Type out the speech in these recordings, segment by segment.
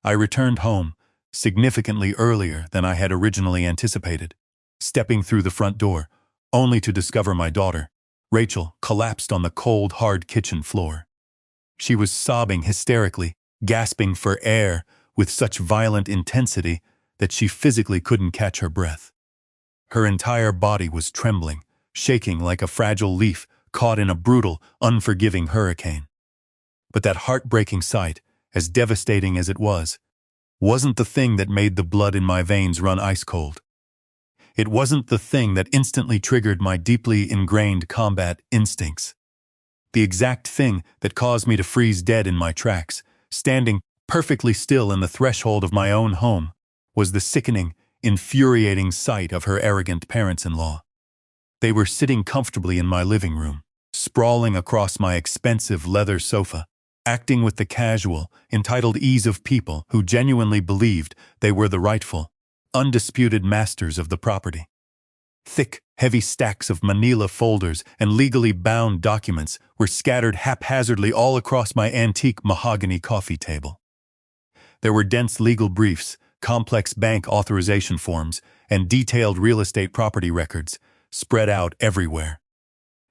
I returned home, significantly earlier than I had originally anticipated, stepping through the front door, only to discover my daughter, Rachel, collapsed on the cold, hard kitchen floor. She was sobbing hysterically, gasping for air with such violent intensity that she physically couldn't catch her breath. Her entire body was trembling, shaking like a fragile leaf caught in a brutal, unforgiving hurricane. But that heartbreaking sight, as devastating as it was, wasn't the thing that made the blood in my veins run ice cold. It wasn't the thing that instantly triggered my deeply ingrained combat instincts. The exact thing that caused me to freeze dead in my tracks, standing perfectly still in the threshold of my own home, was the sickening, infuriating sight of her arrogant parents-in-law. They were sitting comfortably in my living room, sprawling across my expensive leather sofa, acting with the casual, entitled ease of people who genuinely believed they were the rightful, undisputed masters of the property. Thick, heavy stacks of manila folders and legally bound documents were scattered haphazardly all across my antique mahogany coffee table. There were dense legal briefs, complex bank authorization forms, and detailed real estate property records spread out everywhere.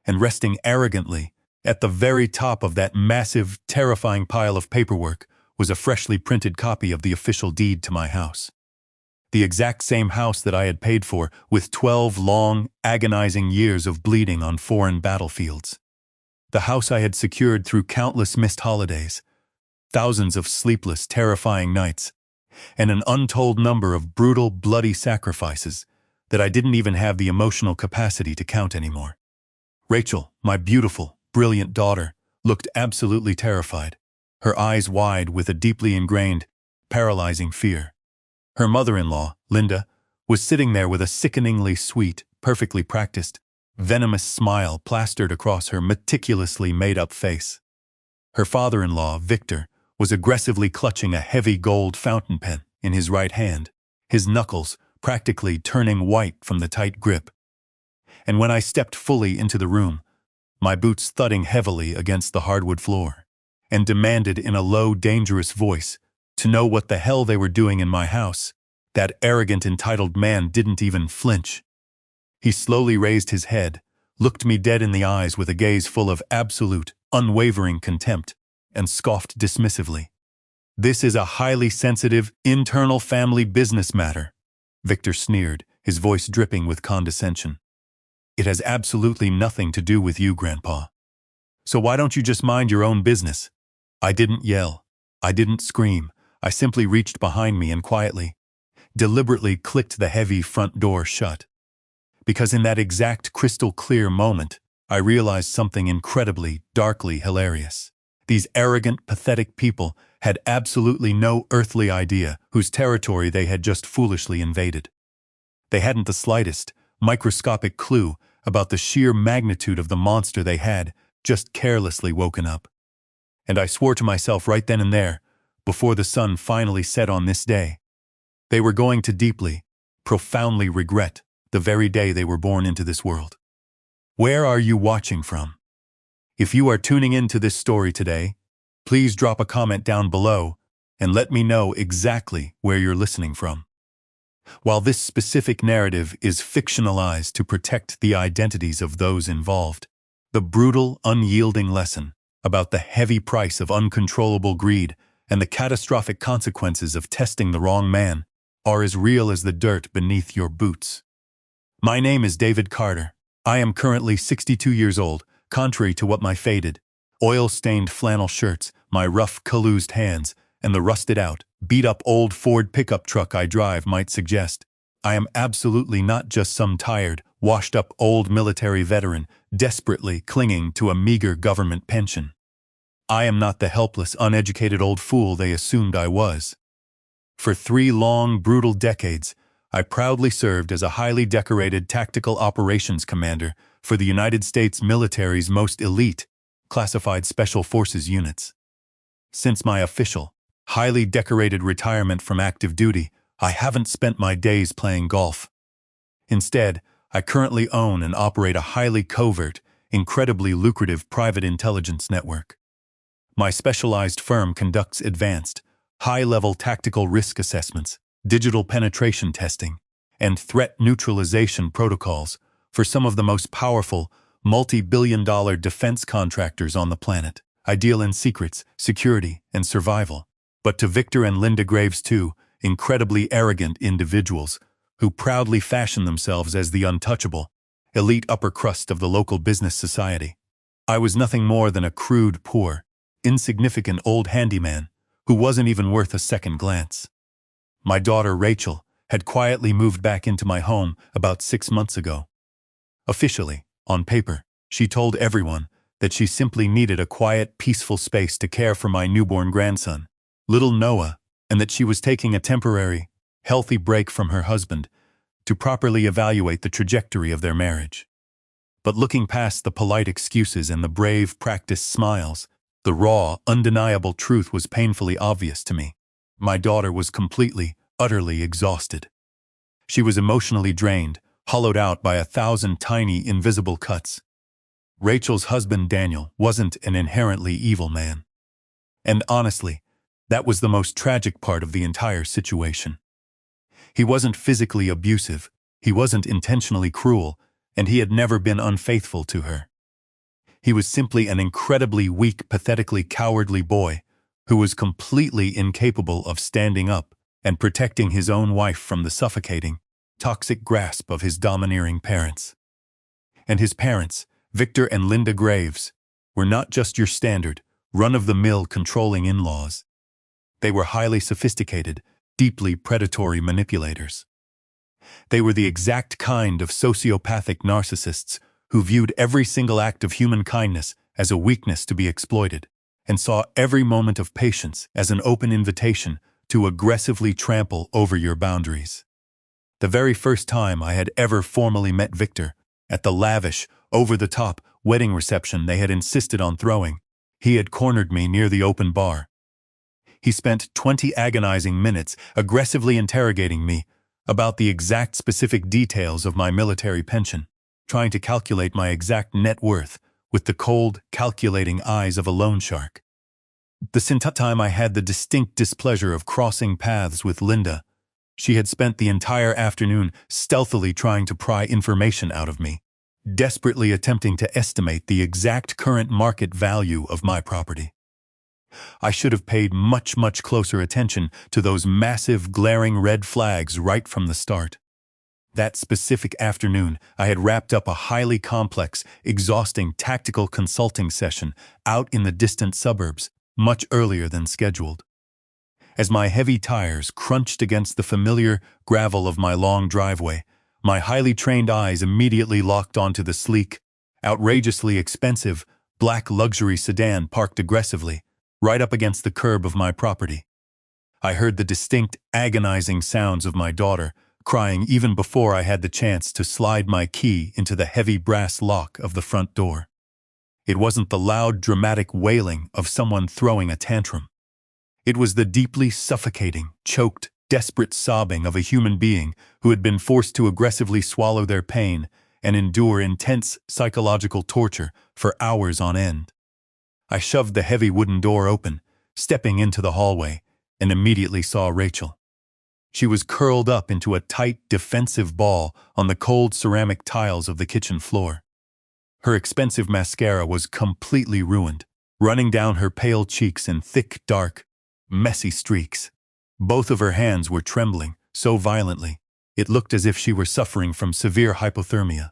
And resting arrogantly at the very top of that massive, terrifying pile of paperwork was a freshly printed copy of the official deed to my house. The exact same house that I had paid for with 12 long, agonizing years of bleeding on foreign battlefields. The house I had secured through countless missed holidays, thousands of sleepless, terrifying nights, and an untold number of brutal, bloody sacrifices that I didn't even have the emotional capacity to count anymore. Rachel, my beautiful, brilliant daughter, looked absolutely terrified, her eyes wide with a deeply ingrained, paralyzing fear. Her mother-in-law, Linda, was sitting there with a sickeningly sweet, perfectly practiced, venomous smile plastered across her meticulously made-up face. Her father-in-law, Victor, was aggressively clutching a heavy gold fountain pen in his right hand, his knuckles practically turning white from the tight grip. And when I stepped fully into the room, my boots thudding heavily against the hardwood floor, and demanded in a low, dangerous voice to know what the hell they were doing in my house, that arrogant, entitled man didn't even flinch. He slowly raised his head, looked me dead in the eyes with a gaze full of absolute, unwavering contempt, and scoffed dismissively. "This is a highly sensitive, internal family business matter," Victor sneered, his voice dripping with condescension. "It has absolutely nothing to do with you, Grandpa. So why don't you just mind your own business?" I didn't yell. I didn't scream. I simply reached behind me and quietly, deliberately clicked the heavy front door shut. Because in that exact crystal-clear moment, I realized something incredibly, darkly hilarious. These arrogant, pathetic people had absolutely no earthly idea whose territory they had just foolishly invaded. They hadn't the slightest, microscopic clue about the sheer magnitude of the monster they had just carelessly woken up. And I swore to myself right then and there, before the sun finally set on this day, they were going to deeply, profoundly regret the very day they were born into this world. Where are you watching from? If you are tuning into this story today, please drop a comment down below and let me know exactly where you're listening from. While this specific narrative is fictionalized to protect the identities of those involved, the brutal, unyielding lesson about the heavy price of uncontrollable greed and the catastrophic consequences of testing the wrong man are as real as the dirt beneath your boots. My name is David Carter. I am currently 62 years old, contrary to what my faded, oil-stained flannel shirts, my rough, calloused hands, and the rusted-out, beat-up old Ford pickup truck I drive might suggest. I am absolutely not just some tired, washed-up old military veteran desperately clinging to a meager government pension. I am not the helpless, uneducated old fool they assumed I was. For 3 long, brutal decades, I proudly served as a highly decorated tactical operations commander for the United States military's most elite, classified special forces units. Since my official, highly decorated retirement from active duty, I haven't spent my days playing golf. Instead, I currently own and operate a highly covert, incredibly lucrative private intelligence network. My specialized firm conducts advanced, high-level tactical risk assessments, digital penetration testing, and threat neutralization protocols for some of the most powerful, multi-billion-dollar defense contractors on the planet, ideal in secrets, security, and survival. But to Victor and Linda Graves too, incredibly arrogant individuals who proudly fashion themselves as the untouchable, elite upper crust of the local business society. I was nothing more than a crude, poor, insignificant old handyman who wasn't even worth a second glance. My daughter, Rachel, had quietly moved back into my home about 6 months ago. Officially, on paper, she told everyone that she simply needed a quiet, peaceful space to care for my newborn grandson, little Noah, and that she was taking a temporary, healthy break from her husband to properly evaluate the trajectory of their marriage. But looking past the polite excuses and the brave, practiced smiles, the raw, undeniable truth was painfully obvious to me. My daughter was completely, utterly exhausted. She was emotionally drained, hollowed out by 1,000 tiny, invisible cuts. Rachel's husband, Daniel, wasn't an inherently evil man. And honestly, that was the most tragic part of the entire situation. He wasn't physically abusive, he wasn't intentionally cruel, and he had never been unfaithful to her. He was simply an incredibly weak, pathetically cowardly boy who was completely incapable of standing up and protecting his own wife from the suffocating, toxic grasp of his domineering parents. And his parents, Victor and Linda Graves, were not just your standard, run-of-the-mill controlling in-laws. They were highly sophisticated, deeply predatory manipulators. They were the exact kind of sociopathic narcissists who viewed every single act of human kindness as a weakness to be exploited, and saw every moment of patience as an open invitation to aggressively trample over your boundaries. The very first time I had ever formally met Victor, at the lavish, over-the-top wedding reception they had insisted on throwing, he had cornered me near the open bar. He spent 20 agonizing minutes aggressively interrogating me about the exact specific details of my military pension, trying to calculate my exact net worth with the cold, calculating eyes of a loan shark. The second time I had the distinct displeasure of crossing paths with Linda. She had spent the entire afternoon stealthily trying to pry information out of me, desperately attempting to estimate the exact current market value of my property. I should have paid much, much closer attention to those massive, glaring red flags right from the start. That specific afternoon, I had wrapped up a highly complex, exhausting tactical consulting session out in the distant suburbs, much earlier than scheduled. As my heavy tires crunched against the familiar gravel of my long driveway, my highly trained eyes immediately locked onto the sleek, outrageously expensive, black luxury sedan parked aggressively, right up against the curb of my property. I heard the distinct, agonizing sounds of my daughter, crying even before I had the chance to slide my key into the heavy brass lock of the front door. It wasn't the loud, dramatic wailing of someone throwing a tantrum. It was the deeply suffocating, choked, desperate sobbing of a human being who had been forced to aggressively swallow their pain and endure intense psychological torture for hours on end. I shoved the heavy wooden door open, stepping into the hallway, and immediately saw Rachel. She was curled up into a tight, defensive ball on the cold ceramic tiles of the kitchen floor. Her expensive mascara was completely ruined, running down her pale cheeks in thick, dark, messy streaks. Both of her hands were trembling so violently, it looked as if she were suffering from severe hypothermia.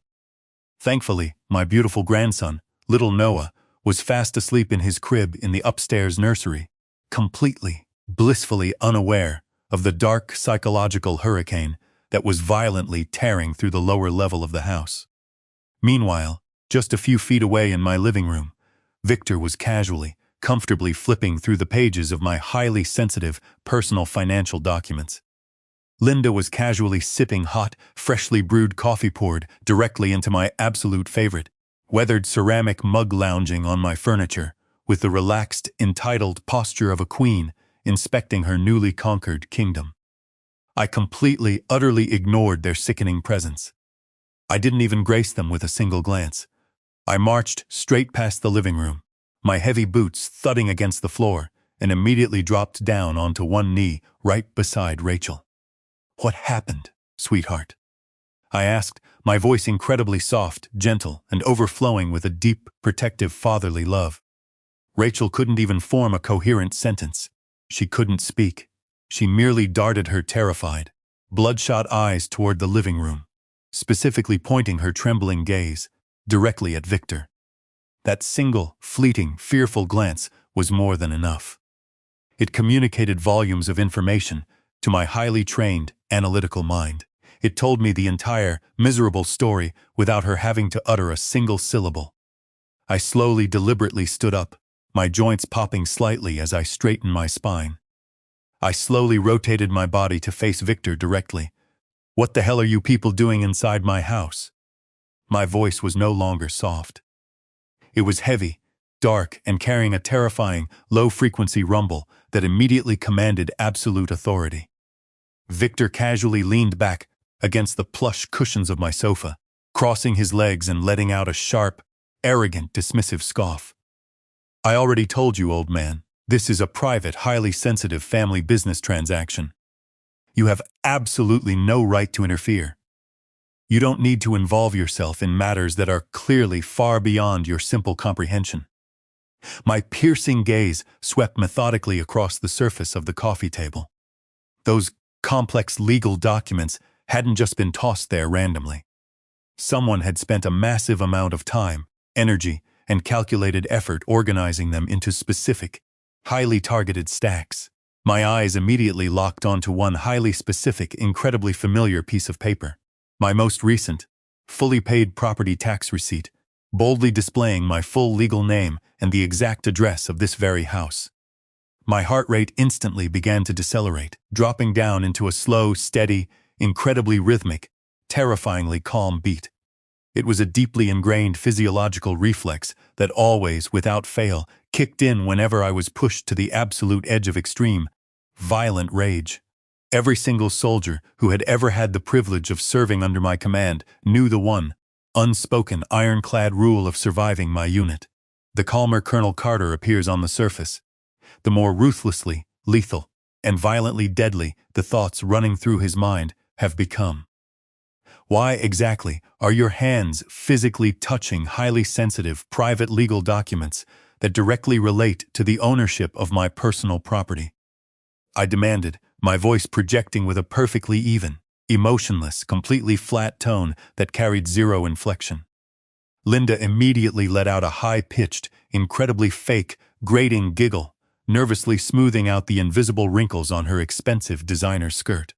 Thankfully, my beautiful grandson, little Noah, was fast asleep in his crib in the upstairs nursery, completely, blissfully unaware of the dark psychological hurricane that was violently tearing through the lower level of the house. Meanwhile, just a few feet away in my living room, Victor was casually, comfortably flipping through the pages of my highly sensitive personal financial documents. Linda was casually sipping hot, freshly brewed coffee poured directly into my absolute favorite, weathered ceramic mug lounging on my furniture, with the relaxed, entitled posture of a queen inspecting her newly conquered kingdom. I completely, utterly ignored their sickening presence. I didn't even grace them with a single glance. I marched straight past the living room, my heavy boots thudding against the floor, and immediately dropped down onto one knee right beside Rachel. "What happened, sweetheart?" I asked, my voice incredibly soft, gentle, and overflowing with a deep, protective fatherly love. Rachel couldn't even form a coherent sentence. She couldn't speak. She merely darted her terrified, bloodshot eyes toward the living room, specifically pointing her trembling gaze directly at Victor. That single, fleeting, fearful glance was more than enough. It communicated volumes of information to my highly trained, analytical mind. It told me the entire, miserable story without her having to utter a single syllable. I slowly, deliberately stood up, my joints popping slightly as I straightened my spine. I slowly rotated my body to face Victor directly. "What the hell are you people doing inside my house?" My voice was no longer soft. It was heavy, dark, and carrying a terrifying, low-frequency rumble that immediately commanded absolute authority. Victor casually leaned back against the plush cushions of my sofa, crossing his legs and letting out a sharp, arrogant, dismissive scoff. "I already told you, old man, this is a private, highly sensitive family business transaction. You have absolutely no right to interfere. You don't need to involve yourself in matters that are clearly far beyond your simple comprehension." My piercing gaze swept methodically across the surface of the coffee table. Those complex legal documents hadn't just been tossed there randomly. Someone had spent a massive amount of time, energy, and calculated effort organizing them into specific, highly targeted stacks. My eyes immediately locked onto one highly specific, incredibly familiar piece of paper. My most recent, fully paid property tax receipt, boldly displaying my full legal name and the exact address of this very house. My heart rate instantly began to decelerate, dropping down into a slow, steady, incredibly rhythmic, terrifyingly calm beat. It was a deeply ingrained physiological reflex that always, without fail, kicked in whenever I was pushed to the absolute edge of extreme, violent rage. Every single soldier who had ever had the privilege of serving under my command knew the one, unspoken, ironclad rule of surviving my unit. The calmer Colonel Carter appears on the surface, the more ruthlessly lethal and violently deadly the thoughts running through his mind have become. Why exactly are your hands physically touching highly sensitive, private legal documents that directly relate to the ownership of my personal property? I demanded, my voice projecting with a perfectly even, emotionless, completely flat tone that carried zero inflection. Linda immediately let out a high-pitched, incredibly fake, grating giggle, nervously smoothing out the invisible wrinkles on her expensive designer skirt.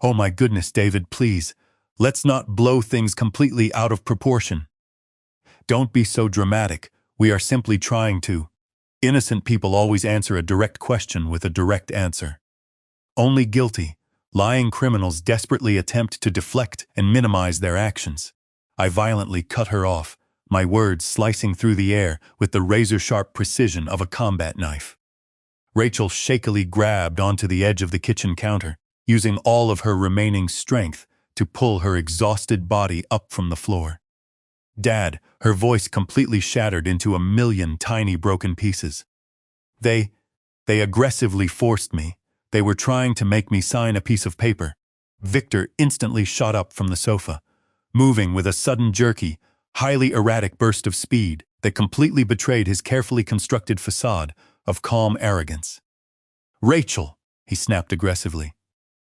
"Oh my goodness, David, please, let's not blow things completely out of proportion. Don't be so dramatic, we are simply trying to." Innocent people always answer a direct question with a direct answer. Only guilty, lying criminals desperately attempt to deflect and minimize their actions. I violently cut her off, my words slicing through the air with the razor-sharp precision of a combat knife. Rachel shakily grabbed onto the edge of the kitchen counter, using all of her remaining strength to pull her exhausted body up from the floor. "Dad," her voice completely shattered into a million tiny broken pieces. They aggressively forced me. They were trying to make me sign a piece of paper." Victor instantly shot up from the sofa, moving with a sudden jerky, highly erratic burst of speed that completely betrayed his carefully constructed facade of calm arrogance. "Rachel," he snapped aggressively.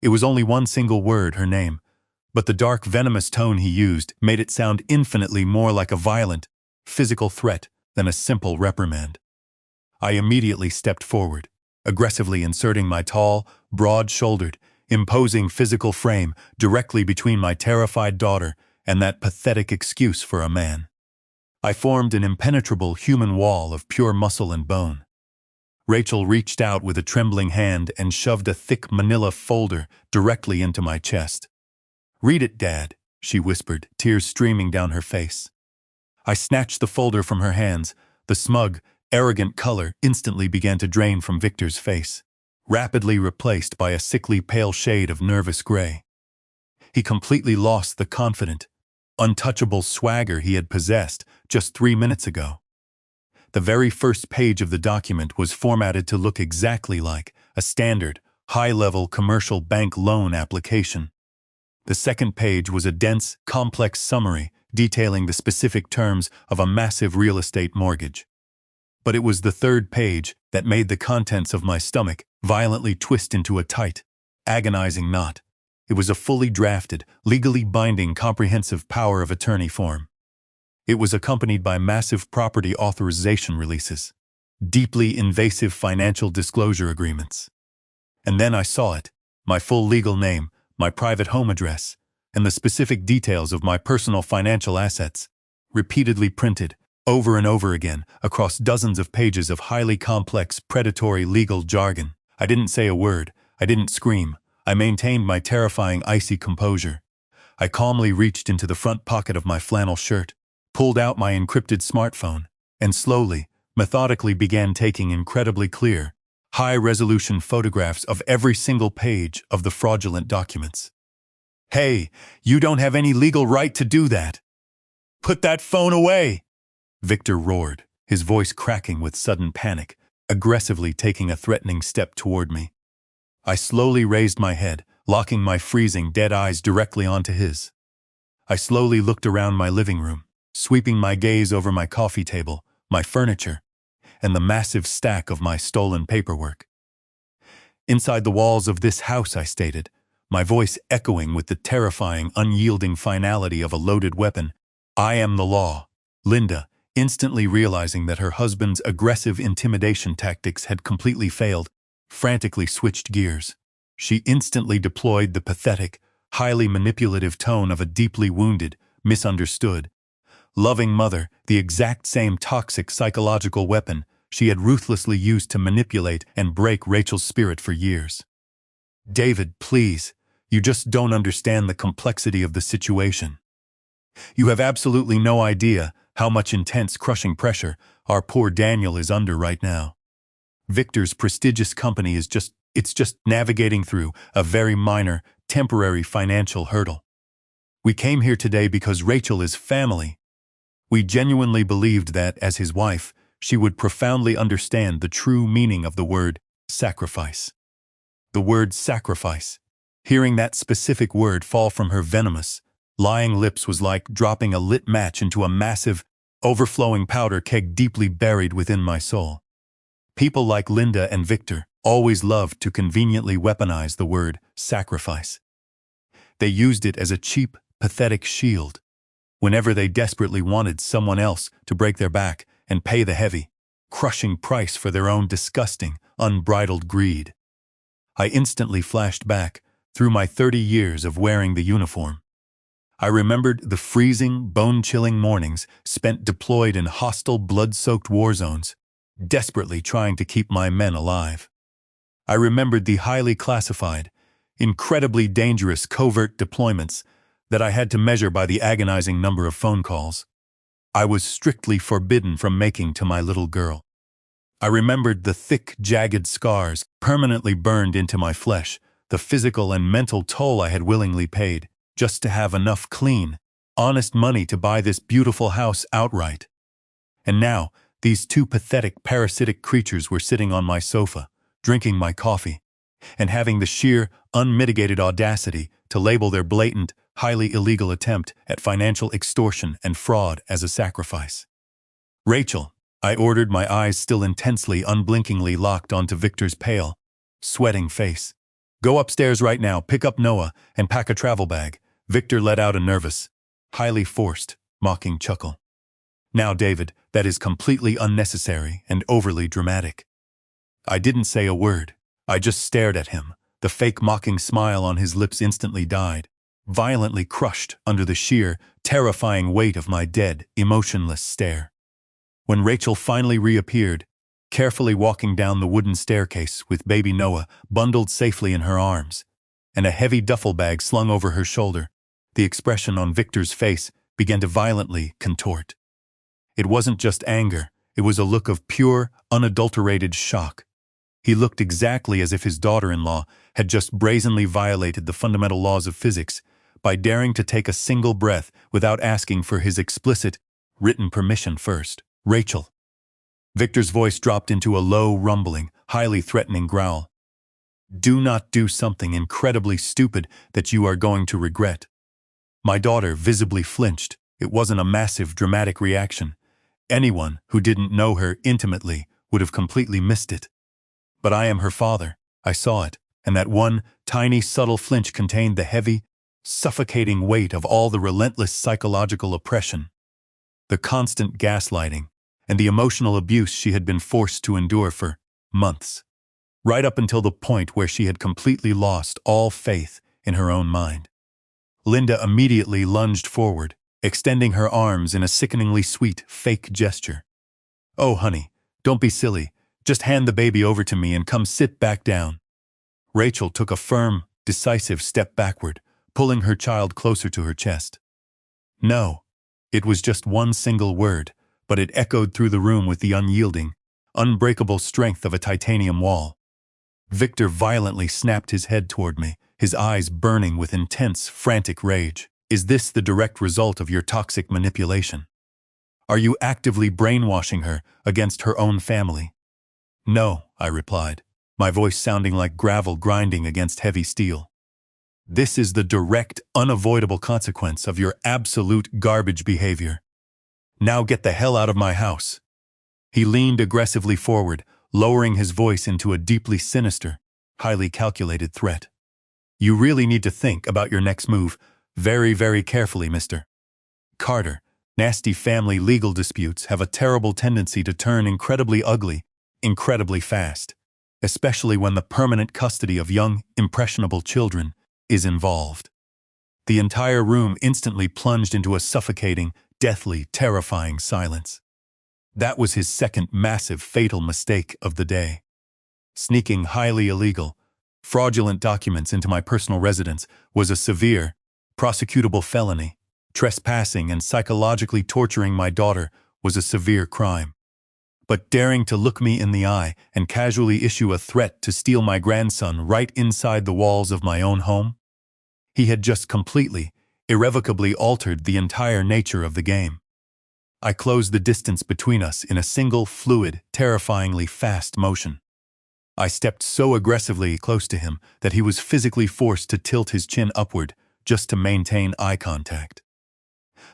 It was only one single word, her name, but the dark, venomous tone he used made it sound infinitely more like a violent, physical threat than a simple reprimand. I immediately stepped forward, aggressively inserting my tall, broad-shouldered, imposing physical frame directly between my terrified daughter and that pathetic excuse for a man. I formed an impenetrable human wall of pure muscle and bone. Rachel reached out with a trembling hand and shoved a thick manila folder directly into my chest. "Read it, Dad," she whispered, tears streaming down her face. I snatched the folder from her hands. The smug, arrogant color instantly began to drain from Victor's face, rapidly replaced by a sickly pale shade of nervous gray. He completely lost the confident, untouchable swagger he had possessed just 3 minutes ago. The very first page of the document was formatted to look exactly like a standard, high-level commercial bank loan application. The second page was a dense, complex summary detailing the specific terms of a massive real estate mortgage. But it was the third page that made the contents of my stomach violently twist into a tight, agonizing knot. It was a fully drafted, legally binding comprehensive power of attorney form. It was accompanied by massive property authorization releases, deeply invasive financial disclosure agreements. And then I saw it, my full legal name, my private home address, and the specific details of my personal financial assets, repeatedly printed, over and over again, across dozens of pages of highly complex, predatory legal jargon. I didn't say a word. I didn't scream. I maintained my terrifying icy composure. I calmly reached into the front pocket of my flannel shirt, pulled out my encrypted smartphone, and slowly, methodically began taking incredibly clear, high-resolution photographs of every single page of the fraudulent documents. "Hey, you don't have any legal right to do that. Put that phone away!" Victor roared, his voice cracking with sudden panic, aggressively taking a threatening step toward me. I slowly raised my head, locking my freezing, dead eyes directly onto his. I slowly looked around my living room, sweeping my gaze over my coffee table, my furniture, and the massive stack of my stolen paperwork. "Inside the walls of this house," I stated, my voice echoing with the terrifying, unyielding finality of a loaded weapon, "I am the law." Linda, instantly realizing that her husband's aggressive intimidation tactics had completely failed, frantically switched gears. She instantly deployed the pathetic, highly manipulative tone of a deeply wounded, misunderstood, loving mother, the exact same toxic psychological weapon she had ruthlessly used to manipulate and break Rachel's spirit for years. "David, please, you just don't understand the complexity of the situation. You have absolutely no idea how much intense, crushing pressure our poor Daniel is under right now. Victor's prestigious company is just navigating through a very minor, temporary financial hurdle. We came here today because Rachel is family. We genuinely believed that, as his wife, she would profoundly understand the true meaning of the word sacrifice." The word sacrifice. Hearing that specific word fall from her venomous, lying lips was like dropping a lit match into a massive, overflowing powder keg deeply buried within my soul. People like Linda and Victor always loved to conveniently weaponize the word sacrifice. They used it as a cheap, pathetic shield whenever they desperately wanted someone else to break their back and pay the heavy, crushing price for their own disgusting, unbridled greed. I instantly flashed back through my 30 years of wearing the uniform. I remembered the freezing, bone-chilling mornings spent deployed in hostile, blood-soaked war zones, desperately trying to keep my men alive. I remembered the highly classified, incredibly dangerous covert deployments that I had to measure by the agonizing number of phone calls I was strictly forbidden from making to my little girl. I remembered the thick, jagged scars permanently burned into my flesh, the physical and mental toll I had willingly paid, just to have enough clean, honest money to buy this beautiful house outright. And now, these two pathetic, parasitic creatures were sitting on my sofa, drinking my coffee, and having the sheer, unmitigated audacity to label their blatant, highly illegal attempt at financial extortion and fraud as a sacrifice. "Rachel," I ordered, my eyes still intensely, unblinkingly locked onto Victor's pale, sweating face. "Go upstairs right now, pick up Noah, and pack a travel bag." Victor let out a nervous, highly forced, mocking chuckle. "Now, David, that is completely unnecessary and overly dramatic." I didn't say a word. I just stared at him. The fake mocking smile on his lips instantly died, violently crushed under the sheer, terrifying weight of my dead, emotionless stare. When Rachel finally reappeared, carefully walking down the wooden staircase with baby Noah bundled safely in her arms, and a heavy duffel bag slung over her shoulder, the expression on Victor's face began to violently contort. It wasn't just anger, it was a look of pure, unadulterated shock. He looked exactly as if his daughter-in-law had just brazenly violated the fundamental laws of physics by daring to take a single breath without asking for his explicit, written permission first. "Rachel." Victor's voice dropped into a low, rumbling, highly threatening growl. Do not do something incredibly stupid that you are going to regret. My daughter visibly flinched. It wasn't a massive, dramatic reaction. Anyone who didn't know her intimately would have completely missed it. But I am her father. I saw it, and that one tiny, subtle flinch contained the heavy, suffocating weight of all the relentless psychological oppression, the constant gaslighting, and the emotional abuse she had been forced to endure for months, right up until the point where she had completely lost all faith in her own mind. Linda immediately lunged forward, extending her arms in a sickeningly sweet, fake gesture. Oh, honey, don't be silly. Just hand the baby over to me and come sit back down. Rachel took a firm, decisive step backward, pulling her child closer to her chest. No. It was just one single word, but it echoed through the room with the unyielding, unbreakable strength of a titanium wall. Victor violently snapped his head toward me, his eyes burning with intense, frantic rage. Is this the direct result of your toxic manipulation? Are you actively brainwashing her against her own family? No, I replied, my voice sounding like gravel grinding against heavy steel. This is the direct, unavoidable consequence of your absolute garbage behavior. Now get the hell out of my house. He leaned aggressively forward, lowering his voice into a deeply sinister, highly calculated threat. You really need to think about your next move very, very carefully, Mr. Carter. Nasty family legal disputes have a terrible tendency to turn incredibly ugly, incredibly fast, especially when the permanent custody of young, impressionable children is involved. The entire room instantly plunged into a suffocating, deathly, terrifying silence. That was his second massive, fatal mistake of the day. Sneaking highly illegal, fraudulent documents into my personal residence was a severe, prosecutable felony. Trespassing and psychologically torturing my daughter was a severe crime. But daring to look me in the eye and casually issue a threat to steal my grandson right inside the walls of my own home? He had just completely, irrevocably altered the entire nature of the game. I closed the distance between us in a single, fluid, terrifyingly fast motion. I stepped so aggressively close to him that he was physically forced to tilt his chin upward just to maintain eye contact.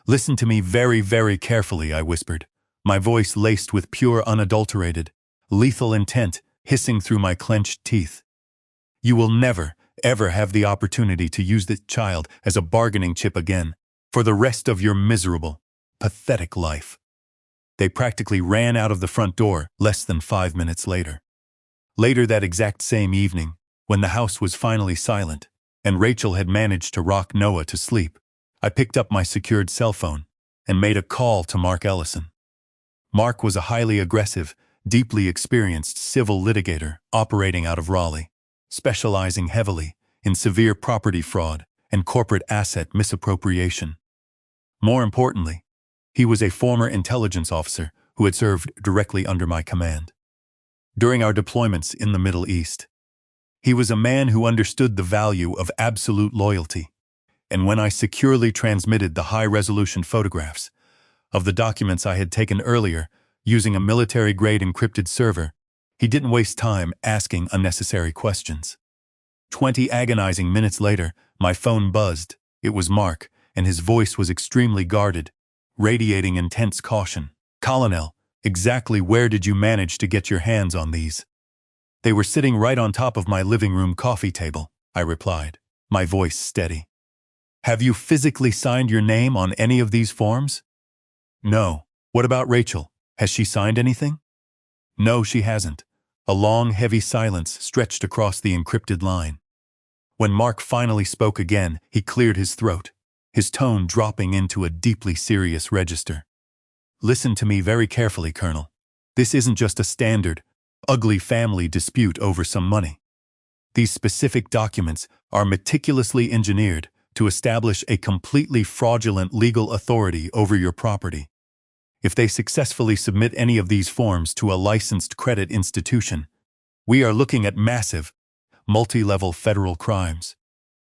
Listen to me very, very carefully, I whispered, my voice laced with pure, unadulterated, lethal intent hissing through my clenched teeth. You will never, ever have the opportunity to use this child as a bargaining chip again for the rest of your miserable, pathetic life. They practically ran out of the front door less than 5 minutes later. Later that exact same evening, when the house was finally silent and Rachel had managed to rock Noah to sleep, I picked up my secured cell phone and made a call to Mark Ellison. Mark was a highly aggressive, deeply experienced civil litigator operating out of Raleigh, specializing heavily in severe property fraud and corporate asset misappropriation. More importantly, he was a former intelligence officer who had served directly under my command. During our deployments in the Middle East, he was a man who understood the value of absolute loyalty, and when I securely transmitted the high-resolution photographs of the documents I had taken earlier using a military-grade encrypted server, he didn't waste time asking unnecessary questions. 20 agonizing minutes later, my phone buzzed. It was Mark, and his voice was extremely guarded, radiating intense caution. Colonel, exactly where did you manage to get your hands on these? They were sitting right on top of my living room coffee table, I replied, my voice steady. Have you physically signed your name on any of these forms? No. What about Rachel? Has she signed anything? No, she hasn't. A long, heavy silence stretched across the encrypted line. When Mark finally spoke again, he cleared his throat, his tone dropping into a deeply serious register. Listen to me very carefully, Colonel. This isn't just a standard, ugly family dispute over some money. These specific documents are meticulously engineered to establish a completely fraudulent legal authority over your property. If they successfully submit any of these forms to a licensed credit institution, we are looking at massive, multi-level federal crimes.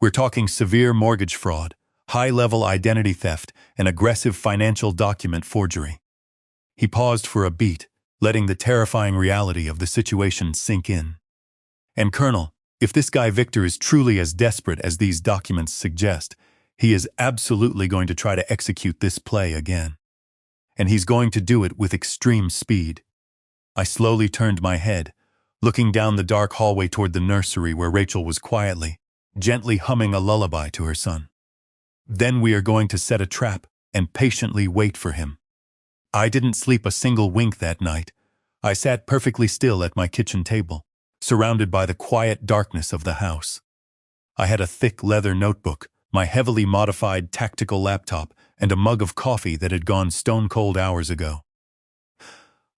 We're talking severe mortgage fraud, high-level identity theft, and aggressive financial document forgery. He paused for a beat, letting the terrifying reality of the situation sink in. And Colonel, if this guy Victor is truly as desperate as these documents suggest, he is absolutely going to try to execute this play again. And he's going to do it with extreme speed. I slowly turned my head, looking down the dark hallway toward the nursery where Rachel was quietly, gently humming a lullaby to her son. Then we are going to set a trap and patiently wait for him. I didn't sleep a single wink that night. I sat perfectly still at my kitchen table, surrounded by the quiet darkness of the house. I had a thick leather notebook, my heavily modified tactical laptop, and a mug of coffee that had gone stone cold hours ago.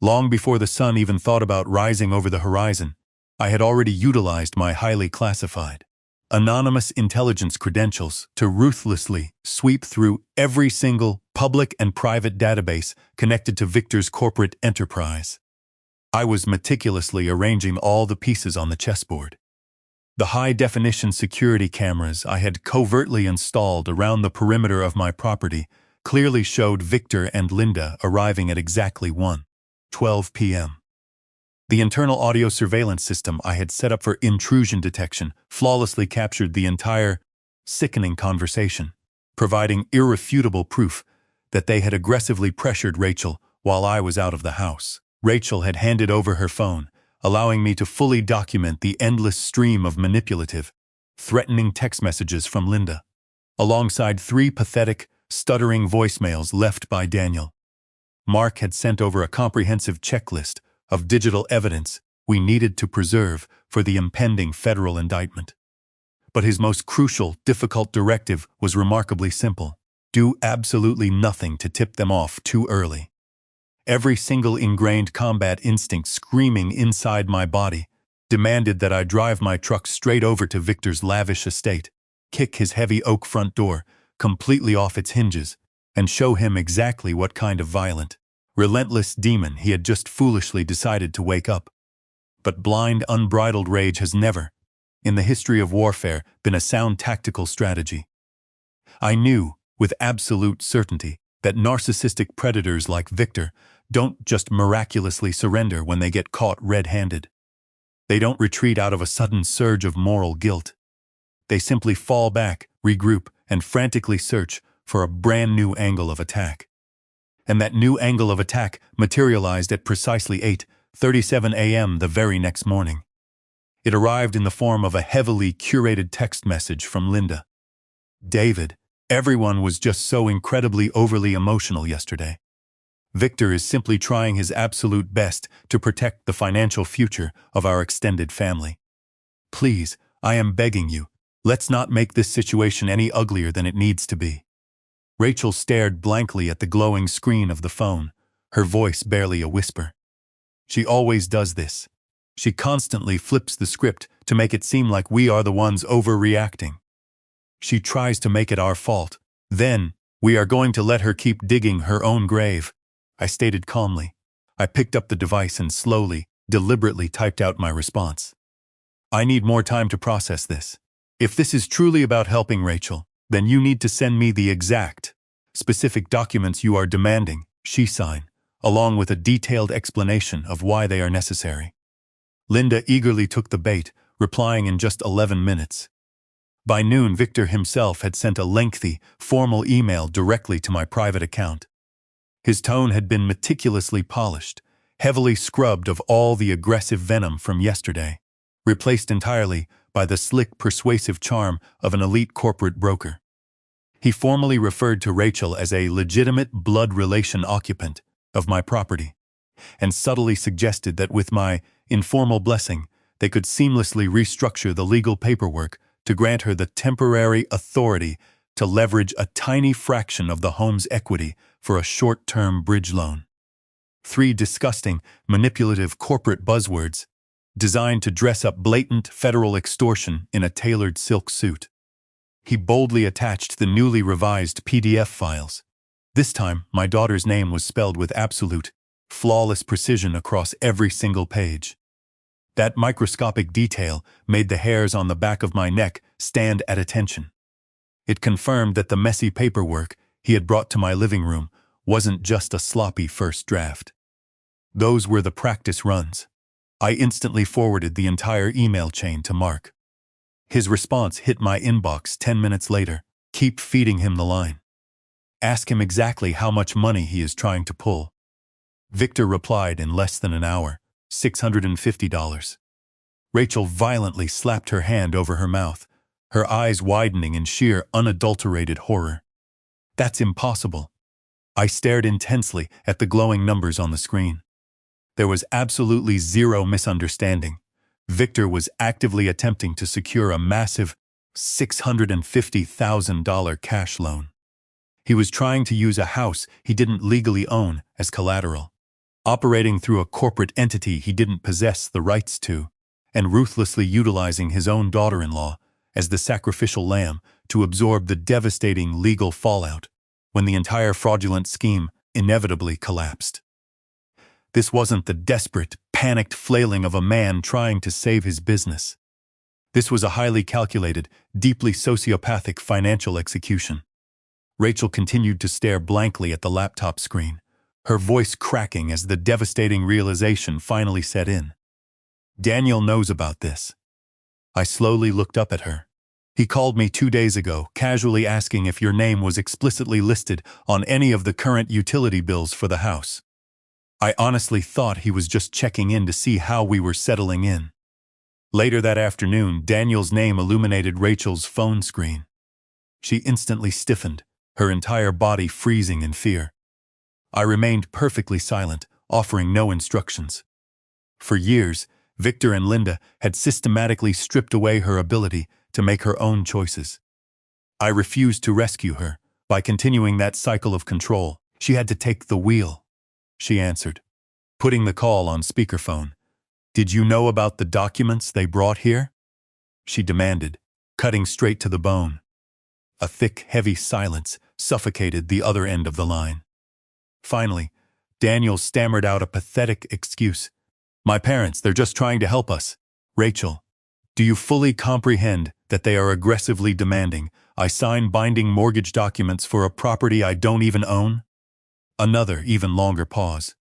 Long before the sun even thought about rising over the horizon, I had already utilized my highly classified, anonymous intelligence credentials to ruthlessly sweep through every single public and private database connected to Victor's corporate enterprise. I was meticulously arranging all the pieces on the chessboard. The high-definition security cameras I had covertly installed around the perimeter of my property clearly showed Victor and Linda arriving at exactly 1:12 p.m. The internal audio surveillance system I had set up for intrusion detection flawlessly captured the entire sickening conversation, providing irrefutable proof that they had aggressively pressured Rachel while I was out of the house. Rachel had handed over her phone, allowing me to fully document the endless stream of manipulative, threatening text messages from Linda, alongside 3 pathetic, stuttering voicemails left by Daniel. Mark had sent over a comprehensive checklist of digital evidence we needed to preserve for the impending federal indictment. But his most crucial, difficult directive was remarkably simple: do absolutely nothing to tip them off too early. Every single ingrained combat instinct screaming inside my body demanded that I drive my truck straight over to Victor's lavish estate, kick his heavy oak front door completely off its hinges, and show him exactly what kind of violent, relentless demon he had just foolishly decided to wake up. But blind, unbridled rage has never, in the history of warfare, been a sound tactical strategy. I knew, with absolute certainty, that narcissistic predators like Victor don't just miraculously surrender when they get caught red-handed. They don't retreat out of a sudden surge of moral guilt. They simply fall back, regroup, and frantically search for a brand new angle of attack. And that new angle of attack materialized at precisely 8:37 a.m. the very next morning. It arrived in the form of a heavily curated text message from Linda. David, everyone was just so incredibly overly emotional yesterday. Victor is simply trying his absolute best to protect the financial future of our extended family. Please, I am begging you, let's not make this situation any uglier than it needs to be. Rachel stared blankly at the glowing screen of the phone, her voice barely a whisper. She always does this. She constantly flips the script to make it seem like we are the ones overreacting. She tries to make it our fault. Then, we are going to let her keep digging her own grave, I stated calmly. I picked up the device and slowly, deliberately typed out my response. I need more time to process this. If this is truly about helping Rachel, then you need to send me the exact, specific documents you are demanding, she signed, along with a detailed explanation of why they are necessary. Linda eagerly took the bait, replying in just 11 minutes. By noon, Victor himself had sent a lengthy, formal email directly to my private account. His tone had been meticulously polished, heavily scrubbed of all the aggressive venom from yesterday, replaced entirely by the slick, persuasive charm of an elite corporate broker. He formally referred to Rachel as a legitimate blood relation occupant of my property, and subtly suggested that with my informal blessing, they could seamlessly restructure the legal paperwork to grant her the temporary authority to leverage a tiny fraction of the home's equity for a short-term bridge loan. 3 disgusting, manipulative corporate buzzwords designed to dress up blatant federal extortion in a tailored silk suit. He boldly attached the newly revised PDF files. This time, my daughter's name was spelled with absolute, flawless precision across every single page. That microscopic detail made the hairs on the back of my neck stand at attention. It confirmed that the messy paperwork he had brought to my living room wasn't just a sloppy first draft. Those were the practice runs. I instantly forwarded the entire email chain to Mark. His response hit my inbox 10 minutes later. Keep feeding him the line. Ask him exactly how much money he is trying to pull. Victor replied in less than an hour, $650. Rachel violently slapped her hand over her mouth, her eyes widening in sheer, unadulterated horror. That's impossible. I stared intensely at the glowing numbers on the screen. There was absolutely zero misunderstanding. Victor was actively attempting to secure a massive $650,000 cash loan. He was trying to use a house he didn't legally own as collateral, operating through a corporate entity he didn't possess the rights to, and ruthlessly utilizing his own daughter-in-law as the sacrificial lamb to absorb the devastating legal fallout when the entire fraudulent scheme inevitably collapsed. This wasn't the desperate, panicked flailing of a man trying to save his business. This was a highly calculated, deeply sociopathic financial execution. Rachel continued to stare blankly at the laptop screen, her voice cracking as the devastating realization finally set in. Daniel knows about this. I slowly looked up at her. He called me 2 days ago, casually asking if your name was explicitly listed on any of the current utility bills for the house. I honestly thought he was just checking in to see how we were settling in. Later that afternoon, Daniel's name illuminated Rachel's phone screen. She instantly stiffened, her entire body freezing in fear. I remained perfectly silent, offering no instructions. For years, Victor and Linda had systematically stripped away her ability to make her own choices. I refused to rescue her. By continuing that cycle of control, she had to take the wheel. She answered, putting the call on speakerphone. Did you know about the documents they brought here? She demanded, cutting straight to the bone. A thick, heavy silence suffocated the other end of the line. Finally, Daniel stammered out a pathetic excuse. My parents, they're just trying to help us. Rachel, do you fully comprehend that they are aggressively demanding I sign binding mortgage documents for a property I don't even own? Another, even longer pause.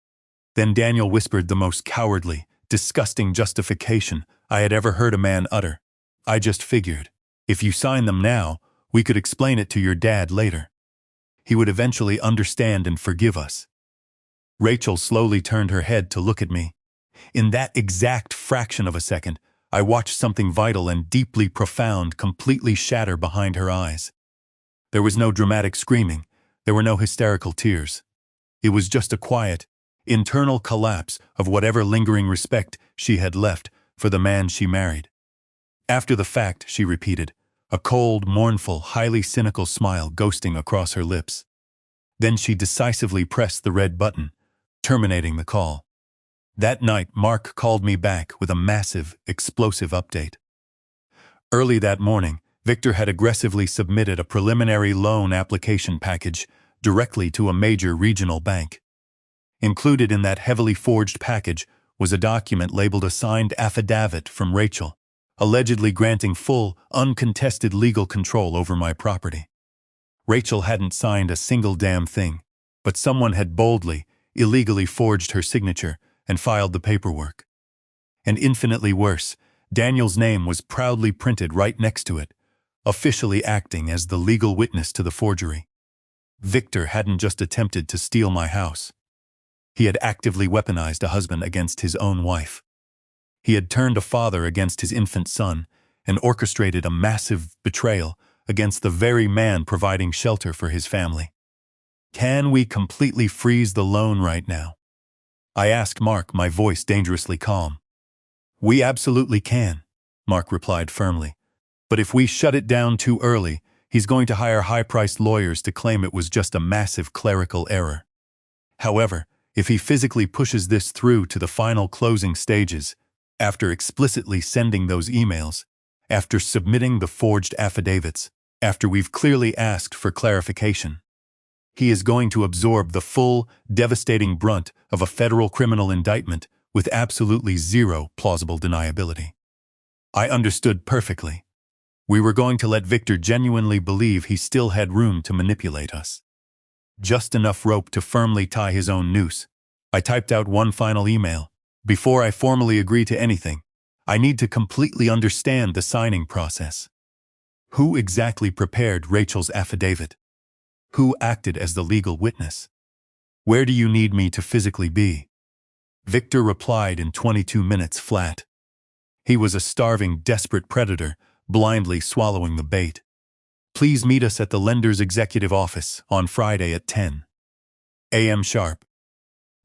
Then Daniel whispered the most cowardly, disgusting justification I had ever heard a man utter. I just figured, if you sign them now, we could explain it to your dad later. He would eventually understand and forgive us. Rachel slowly turned her head to look at me. In that exact fraction of a second, I watched something vital and deeply profound completely shatter behind her eyes. There was no dramatic screaming. There were no hysterical tears. It was just a quiet, internal collapse of whatever lingering respect she had left for the man she married. After the fact, she repeated, a cold, mournful, highly cynical smile ghosting across her lips. Then she decisively pressed the red button, terminating the call. That night, Mark called me back with a massive, explosive update. Early that morning, Victor had aggressively submitted a preliminary loan application package directly to a major regional bank. Included in that heavily forged package was a document labeled a signed affidavit from Rachel, allegedly granting full, uncontested legal control over my property. Rachel hadn't signed a single damn thing, but someone had boldly, illegally forged her signature and filed the paperwork. And infinitely worse, Daniel's name was proudly printed right next to it, officially acting as the legal witness to the forgery. Victor hadn't just attempted to steal my house. He had actively weaponized a husband against his own wife. He had turned a father against his infant son and orchestrated a massive betrayal against the very man providing shelter for his family. Can we completely freeze the loan right now? I asked Mark, my voice dangerously calm. We absolutely can, Mark replied firmly. But if we shut it down too early, he's going to hire high-priced lawyers to claim it was just a massive clerical error. However, if he physically pushes this through to the final closing stages, after explicitly sending those emails, after submitting the forged affidavits, after we've clearly asked for clarification, he is going to absorb the full, devastating brunt of a federal criminal indictment with absolutely zero plausible deniability. I understood perfectly. We were going to let Victor genuinely believe he still had room to manipulate us. Just enough rope to firmly tie his own noose, I typed out one final email. Before I formally agree to anything, I need to completely understand the signing process. Who exactly prepared Rachel's affidavit? Who acted as the legal witness? Where do you need me to physically be? Victor replied in 22 minutes flat. He was a starving, desperate predator, blindly swallowing the bait. Please meet us at the lender's executive office on Friday at 10 a.m. sharp.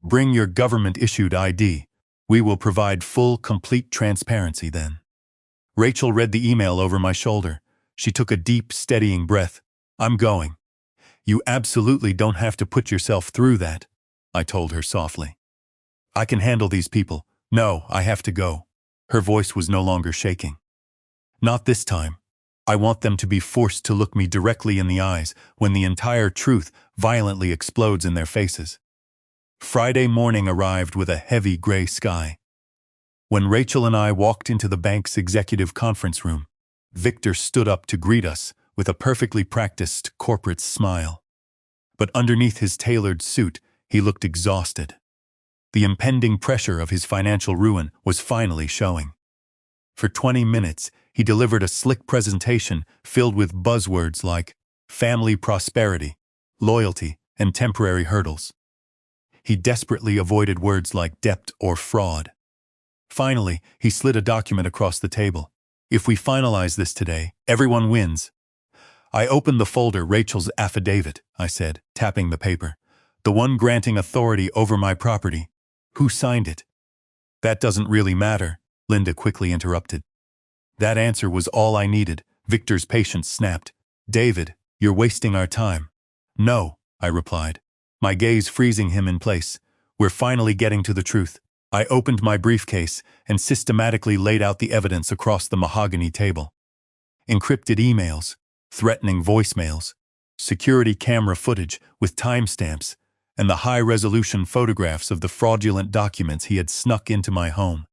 Bring your government-issued ID. We will provide full, complete transparency then. Rachel read the email over my shoulder. She took a deep, steadying breath. I'm going. You absolutely don't have to put yourself through that, I told her softly. I can handle these people. No, I have to go. Her voice was no longer shaking. Not this time. I want them to be forced to look me directly in the eyes when the entire truth violently explodes in their faces. Friday morning arrived with a heavy gray sky. When Rachel and I walked into the bank's executive conference room, Victor stood up to greet us with a perfectly practiced corporate smile. But underneath his tailored suit, he looked exhausted. The impending pressure of his financial ruin was finally showing. For 20 minutes, he delivered a slick presentation filled with buzzwords like family prosperity, loyalty, and temporary hurdles. He desperately avoided words like debt or fraud. Finally, he slid a document across the table. If we finalize this today, everyone wins. I opened the folder. Rachel's affidavit, I said, tapping the paper. The one granting authority over my property. Who signed it? That doesn't really matter, Linda quickly interrupted. That answer was all I needed. Victor's patience snapped. David, you're wasting our time. No, I replied, my gaze freezing him in place. We're finally getting to the truth. I opened my briefcase and systematically laid out the evidence across the mahogany table. Encrypted emails, threatening voicemails, security camera footage with timestamps, and the high-resolution photographs of the fraudulent documents he had snuck into my home.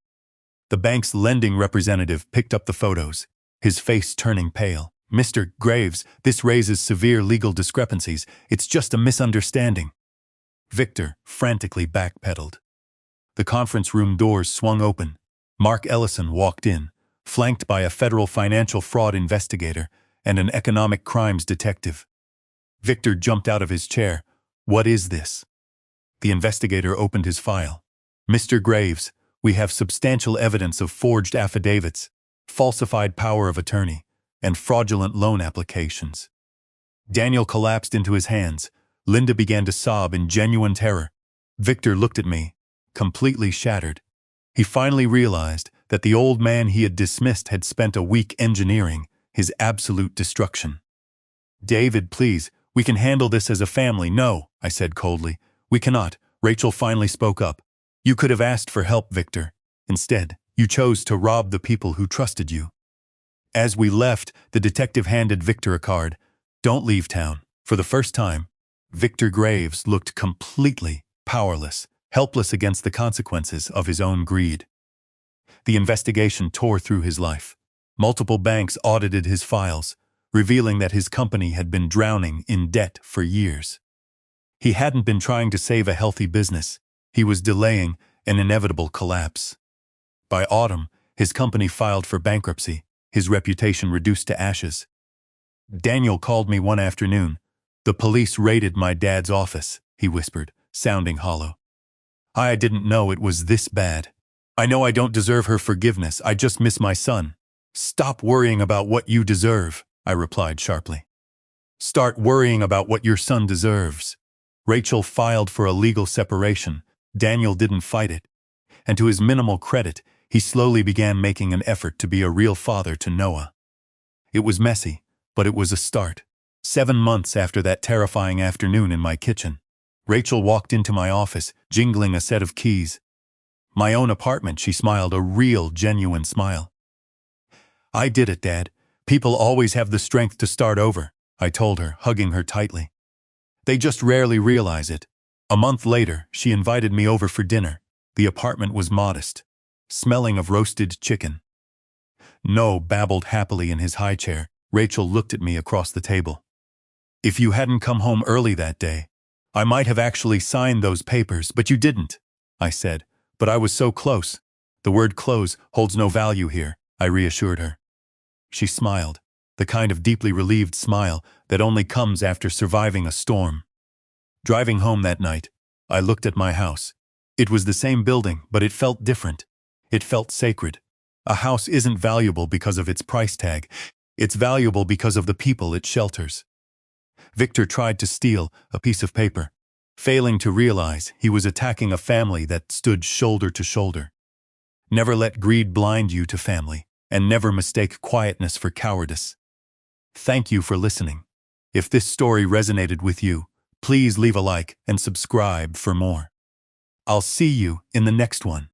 The bank's lending representative picked up the photos, his face turning pale. Mr. Graves, this raises severe legal discrepancies. It's just a misunderstanding. Victor frantically backpedaled. The conference room doors swung open. Mark Ellison walked in, flanked by a federal financial fraud investigator and an economic crimes detective. Victor jumped out of his chair. What is this? The investigator opened his file. Mr. Graves, we have substantial evidence of forged affidavits, falsified power of attorney, and fraudulent loan applications. Daniel collapsed into his hands. Linda began to sob in genuine terror. Victor looked at me, completely shattered. He finally realized that the old man he had dismissed had spent a week engineering his absolute destruction. David, please, we can handle this as a family. No, I said coldly. We cannot. Rachel finally spoke up. You could have asked for help, Victor. Instead, you chose to rob the people who trusted you. As we left, the detective handed Victor a card. Don't leave town. For the first time, Victor Graves looked completely powerless, helpless against the consequences of his own greed. The investigation tore through his life. Multiple banks audited his files, revealing that his company had been drowning in debt for years. He hadn't been trying to save a healthy business. He was delaying an inevitable collapse. By autumn, his company filed for bankruptcy, his reputation reduced to ashes. Daniel called me one afternoon. The police raided my dad's office, he whispered, sounding hollow. I didn't know it was this bad. I know I don't deserve her forgiveness. I just miss my son. Stop worrying about what you deserve, I replied sharply. Start worrying about what your son deserves. Rachel filed for a legal separation. Daniel didn't fight it. And to his minimal credit, he slowly began making an effort to be a real father to Noah. It was messy, but it was a start. 7 months after that terrifying afternoon in my kitchen, Rachel walked into my office, jingling a set of keys. My own apartment, she smiled, a real, genuine smile. I did it, Dad. People always have the strength to start over, I told her, hugging her tightly. They just rarely realize it. A month later, she invited me over for dinner. The apartment was modest, smelling of roasted chicken. No babbled happily in his high chair. Rachel looked at me across the table. If you hadn't come home early that day, I might have actually signed those papers, but you didn't, I said. But I was so close. The word close holds no value here, I reassured her. She smiled, the kind of deeply relieved smile that only comes after surviving a storm. Driving home that night, I looked at my house. It was the same building, but it felt different. It felt sacred. A house isn't valuable because of its price tag. It's valuable because of the people it shelters. Victor tried to steal a piece of paper, failing to realize he was attacking a family that stood shoulder to shoulder. Never let greed blind you to family, and never mistake quietness for cowardice. Thank you for listening. If this story resonated with you, please leave a like and subscribe for more. I'll see you in the next one.